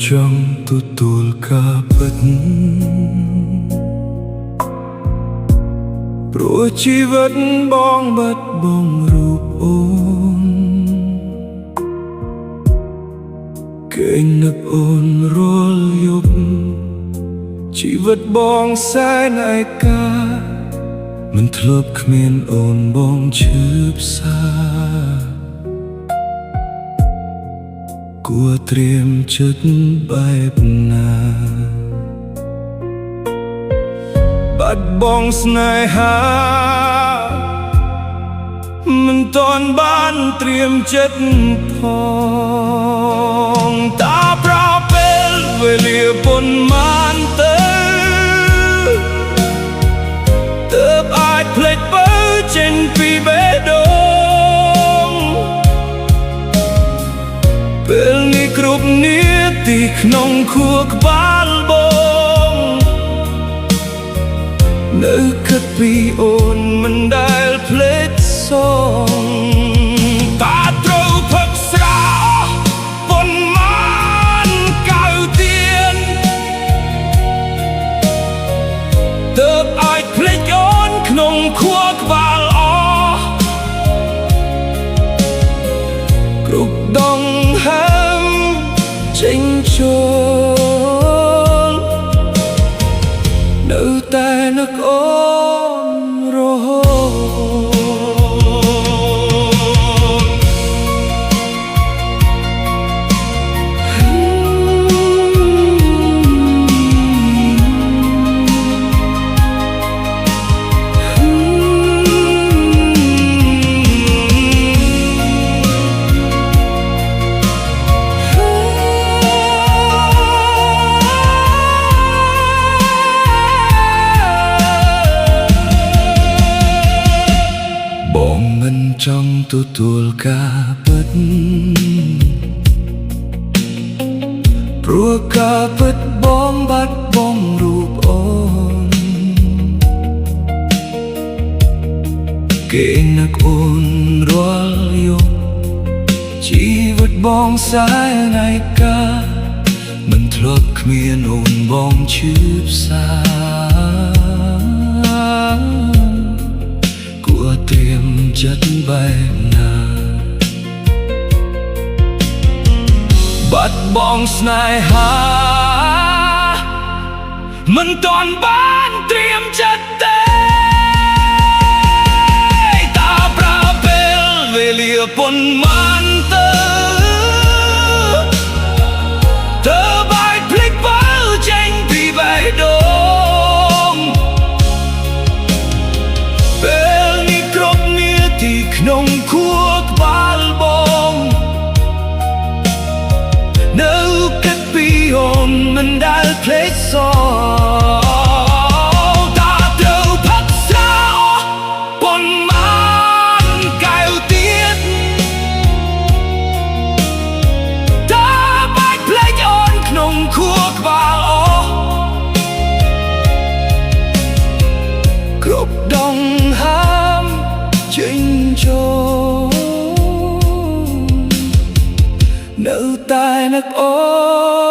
ចង់ទទួលការពិតព្រោះជីវិតបងបាត់បង់រូបអូនគេនឹកអូនរាល់យប់ជីវិតបងសែនឯកាមិនធ្លាប់គ្មានអូនបងឈឺផ្សាគួរត្រៀមចិត្តបែបណាបាត់បង់ស្នេហាមិនទាន់បានត្រៀមចិត្តផងតាប្រពេលវេលាប៉ុន្មានទៅទើបអាចភ្លេចបើចេញពីបេះដូងពេលនេះគ្រប់នាទីក្នុងខួរក្បាលបងនៅគិតពីអូនមិនដែលភ្លេចសងតាត្រូវផឹកស្រាប៉ុន្មានកៅទៀនទើបអាចភ្លេចអូនក្នុងខួរក្បាលអស់គ្រប់ដងហើមចេញចូលនៅតែនឹកអូនរហូតចង់ទទួលការពិតព្រោះការពិតបងបាត់បង់រូបអូនគេនឹកអូនរាល់យប់ជីវិតបងសែនឯកាមិនធ្លាប់គ្មានអូនបងឈឺផ្សាត្រៀមចិត្តបែបណាបាត់បង់ស្នេហាមិនទាន់បានត្រៀមចិត្តទេតាប្រពេលវេលាប៉ុន្មានទៅទើបអាចភ្លេចបើចេញពីបេះដូងក្នុងខួរក្បាលបងនៅគិតពីអូនមិនដែលភ្លេចសងតាត្រូវផឹកស្រាប៉ុន្មានកែវទៀតតាបាច់ភ្លេចអូនក្នុងខួរក្បាលអស់គ្រប់ដងហើមចេញចូលនៅតែនឹកអូន